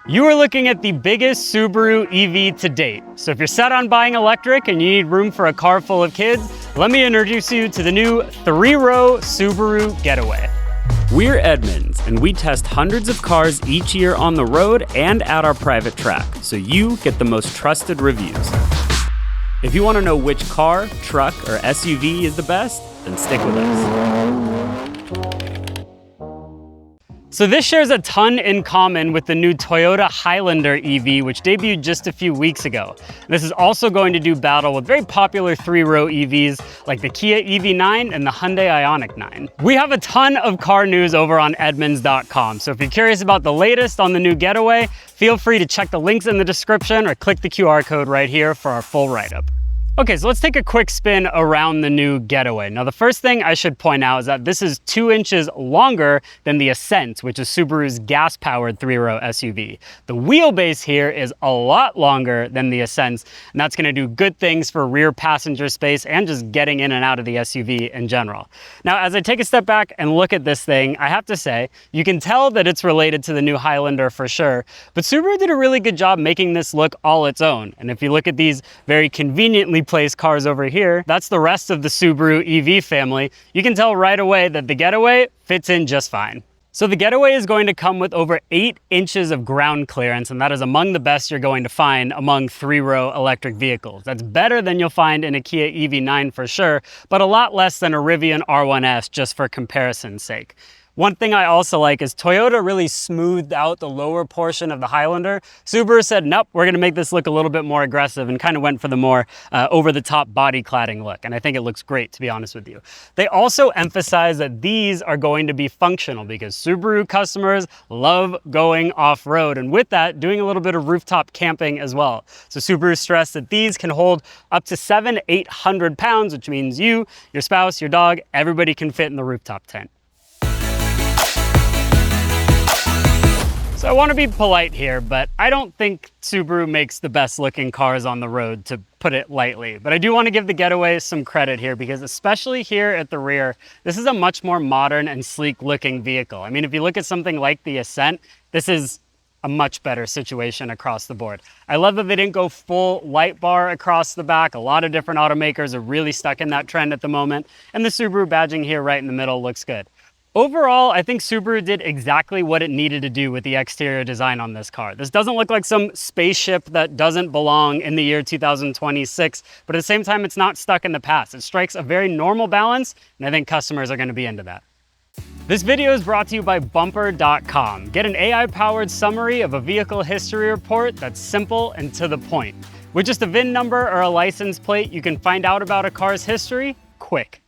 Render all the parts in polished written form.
You are looking at the biggest Subaru EV to date. So if you're set on buying electric and you need room for a car full of kids, let me introduce you to the new 3-row Subaru Getaway. We're Edmunds, and we test hundreds of cars each year on the road and at our private track, so you get the most trusted reviews. If you want to know which car, truck, or SUV is the best, then stick with us. So this shares a ton in common with the new Toyota Highlander EV, which debuted just a few weeks ago. This is also going to do battle with very popular 3-row EVs like the Kia EV9 and the Hyundai Ioniq 9. We have a ton of car news over on Edmunds.com, so if you're curious about the latest on the new Getaway, feel free to check the links in the description or click the QR code right here for our full write-up. Okay, so let's take a quick spin around the new Getaway. Now, the first thing I should point out is that this is 2 inches longer than the Ascent, which is Subaru's gas-powered 3-row SUV. The wheelbase here is a lot longer than the Ascent, and that's gonna do good things for rear passenger space and just getting in and out of the SUV in general. Now, as I take a step back and look at this thing, I have to say, you can tell that it's related to the new Highlander for sure, but Subaru did a really good job making this look all its own. And if you look at these very conveniently placed cars over here, that's the rest of the Subaru EV family. You can tell right away that the Getaway fits in just fine. So the Getaway is going to come with over 8 inches of ground clearance, and that is among the best you're going to find among 3-row electric vehicles. That's better than you'll find in a Kia EV9 for sure, but a lot less than a Rivian R1S, just for comparison's sake. One thing I also like is Toyota really smoothed out the lower portion of the Highlander. Subaru said, nope, we're gonna make this look a little bit more aggressive, and kind of went for the more over-the-top body cladding look. And I think it looks great, to be honest with you. They also emphasize that these are going to be functional because Subaru customers love going off-road, and with that, doing a little bit of rooftop camping as well. So Subaru stressed that these can hold up to 700-800 pounds, which means you, your spouse, your dog, everybody can fit in the rooftop tent. So I want to be polite here, but I don't think Subaru makes the best looking cars on the road, to put it lightly. But I do want to give the Getaway some credit here because especially here at the rear, this is a much more modern and sleek looking vehicle. I mean, if you look at something like the Ascent, this is a much better situation across the board. I love that they didn't go full light bar across the back. A lot of different automakers are really stuck in that trend at the moment, and the Subaru badging here right in the middle looks good. Overall, I think Subaru did exactly what it needed to do with the exterior design on this car. This doesn't look like some spaceship that doesn't belong in the year 2026, but at the same time, it's not stuck in the past. It strikes a very normal balance, and I think customers are going to be into that. This video is brought to you by Bumper.com. Get an AI-powered summary of a vehicle history report that's simple and to the point. With just a VIN number or a license plate, you can find out about a car's history quick.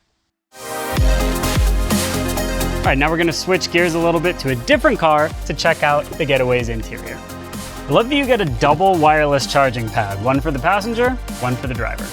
All right, now we're gonna switch gears a little bit to a different car to check out the Getaway's interior. I love that you get a double wireless charging pad, one for the passenger, one for the driver.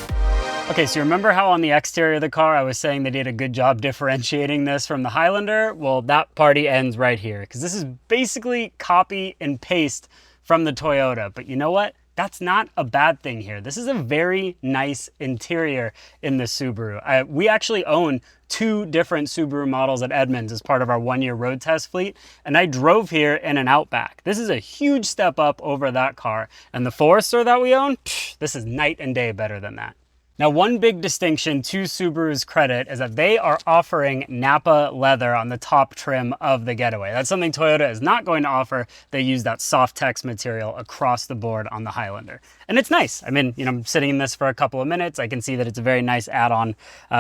Okay, so you remember how on the exterior of the car I was saying they did a good job differentiating this from the Highlander? Well, that party ends right here, because this is basically copy and paste from the Toyota. But you know what? That's not a bad thing here. This is a very nice interior in the Subaru. We actually own 2 different Subaru models at Edmunds as part of our 1-year road test fleet, and I drove here in an Outback. This is a huge step up over that car, and the Forester that we own, this is night and day better than that. Now, one big distinction to Subaru's credit is that they are offering Nappa leather on the top trim of the Getaway. That's something Toyota is not going to offer. They use that soft text material across the board on the Highlander. And it's nice. I mean, I'm sitting in this for a couple of minutes. I can see that it's a very nice add-on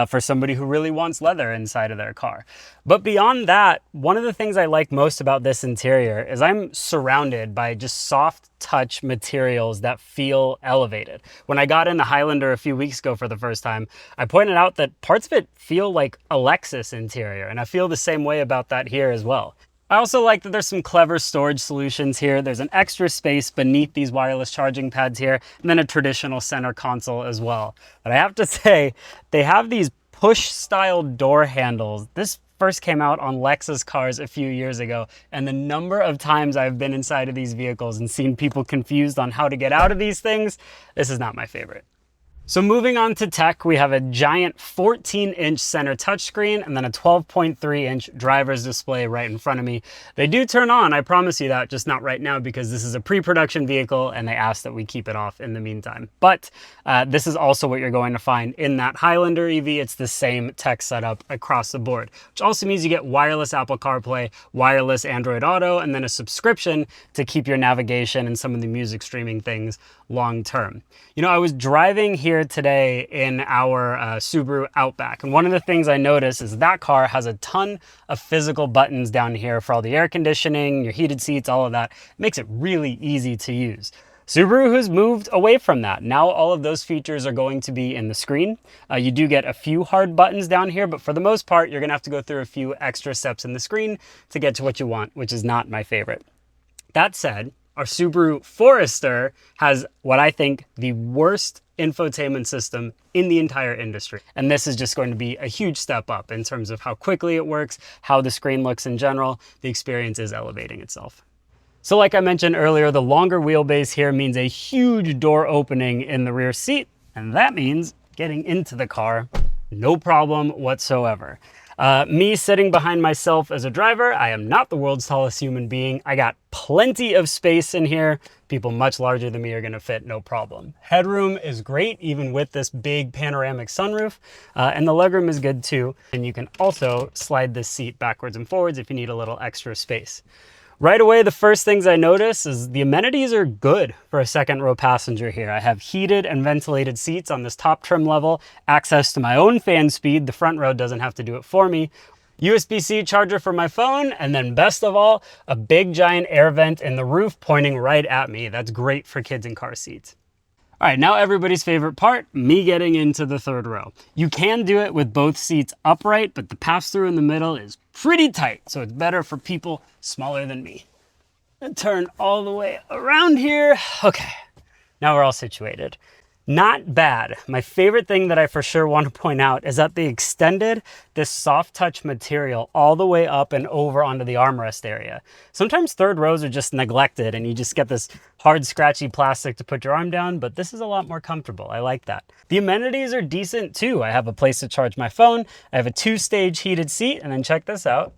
for somebody who really wants leather inside of their car. But beyond that, one of the things I like most about this interior is I'm surrounded by just soft touch materials that feel elevated. When I got in the Highlander a few weeks ago for the first time, I pointed out that parts of it feel like a Lexus interior, and I feel the same way about that here as well. I also like that there's some clever storage solutions here. There's an extra space beneath these wireless charging pads here, and then a traditional center console as well. But I have to say, they have these push-style door handles. This first came out on Lexus cars a few years ago, and the number of times I've been inside of these vehicles and seen people confused on how to get out of these things, this is not my favorite. So moving on to tech, we have a giant 14-inch center touchscreen and then a 12.3-inch driver's display right in front of me. They do turn on, I promise you that, just not right now because this is a pre-production vehicle and they asked that we keep it off in the meantime. But this is also what you're going to find in that Highlander EV. It's the same tech setup across the board, which also means you get wireless Apple CarPlay, wireless Android Auto, and then a subscription to keep your navigation and some of the music streaming things long term. You know, I was driving here today in our Subaru Outback, and one of the things I noticed is that car has a ton of physical buttons down here for all the air conditioning, your heated seats, all of that. It makes it really easy to use. Subaru has moved away from that. Now all of those features are going to be in the screen. You do get a few hard buttons down here, but for the most part, you're gonna have to go through a few extra steps in the screen to get to what you want, which is not my favorite. That said, our Subaru Forester has what I think the worst infotainment system in the entire industry. And this is just going to be a huge step up in terms of how quickly it works, how the screen looks in general. The experience is elevating itself. So like I mentioned earlier, the longer wheelbase here means a huge door opening in the rear seat. And that means getting into the car, no problem whatsoever. Me sitting behind myself as a driver, I am not the world's tallest human being. I got plenty of space in here. People much larger than me are gonna fit no problem. Headroom is great, even with this big panoramic sunroof, and the legroom is good too. And you can also slide this seat backwards and forwards if you need a little extra space. Right away, the first things I notice is the amenities are good for a second row passenger here. I have heated and ventilated seats on this top trim level, access to my own fan speed. The front row doesn't have to do it for me. USB-C charger for my phone, and then best of all, a big giant air vent in the roof pointing right at me. That's great for kids in car seats. All right, now everybody's favorite part, me getting into the third row. You can do it with both seats upright, but the pass-through in the middle is pretty tight, so it's better for people smaller than me. And turn all the way around here. Okay, now we're all situated. Not bad. My favorite thing that I for sure want to point out is that they extended this soft touch material all the way up and over onto the armrest area. Sometimes third rows are just neglected and you just get this hard, scratchy plastic to put your arm down, but this is a lot more comfortable. I like that. The amenities are decent too. I have a place to charge my phone. I have a 2-stage heated seat, and then check this out.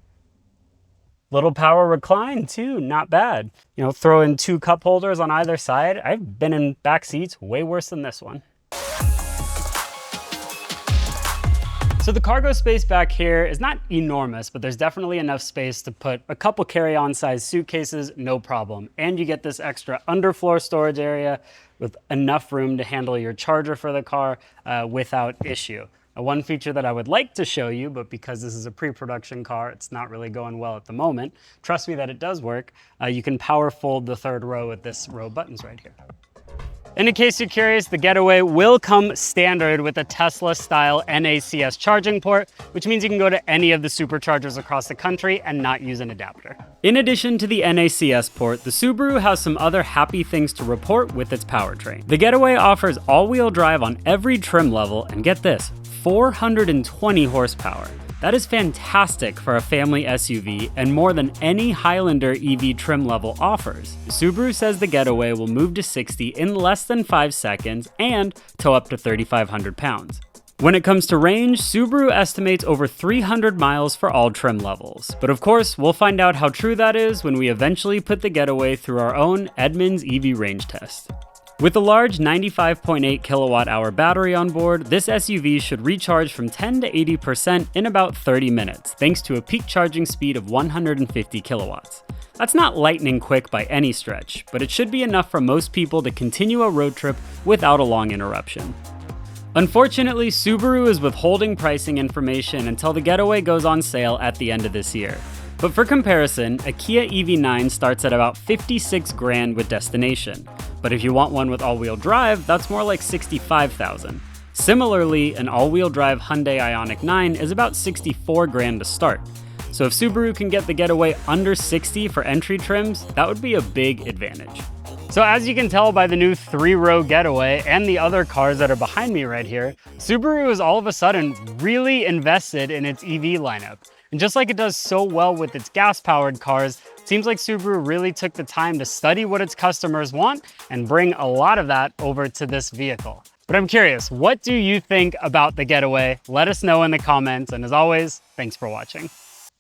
Little power recline too, not bad. You know, throw in 2 cup holders on either side. I've been in back seats way worse than this one. So the cargo space back here is not enormous, but there's definitely enough space to put a couple carry-on size suitcases, no problem. And you get this extra underfloor storage area with enough room to handle your charger for the car without issue. One feature that I would like to show you, but because this is a pre-production car, it's not really going well at the moment. Trust me that it does work. You can power fold the third row with this row of buttons right here. And in case you're curious, the Getaway will come standard with a Tesla-style NACS charging port, which means you can go to any of the superchargers across the country and not use an adapter. In addition to the NACS port, the Subaru has some other happy things to report with its powertrain. The Getaway offers all-wheel drive on every trim level, and get this, 420 horsepower. That is fantastic for a family SUV and more than any Highlander EV trim level offers. Subaru says the Getaway will move to 60 in less than 5 seconds and tow up to 3,500 pounds. When it comes to range, Subaru estimates over 300 miles for all trim levels. But of course, we'll find out how true that is when we eventually put the Getaway through our own Edmunds EV range test. With a large 95.8 kilowatt-hour battery on board, this SUV should recharge from 10 to 80% in about 30 minutes, thanks to a peak charging speed of 150 kilowatts. That's not lightning quick by any stretch, but it should be enough for most people to continue a road trip without a long interruption. Unfortunately, Subaru is withholding pricing information until the Getaway goes on sale at the end of this year. But for comparison, a Kia EV9 starts at about 56 grand with destination. But if you want one with all-wheel drive, that's more like 65,000. Similarly, an all-wheel drive Hyundai Ioniq 9 is about 64 grand to start. So if Subaru can get the Getaway under 60 for entry trims, that would be a big advantage. So as you can tell by the new 3-row Getaway and the other cars that are behind me right here, Subaru is all of a sudden really invested in its EV lineup. And just like it does so well with its gas-powered cars, it seems like Subaru really took the time to study what its customers want and bring a lot of that over to this vehicle. But I'm curious, what do you think about the Getaway? Let us know in the comments. And as always, thanks for watching.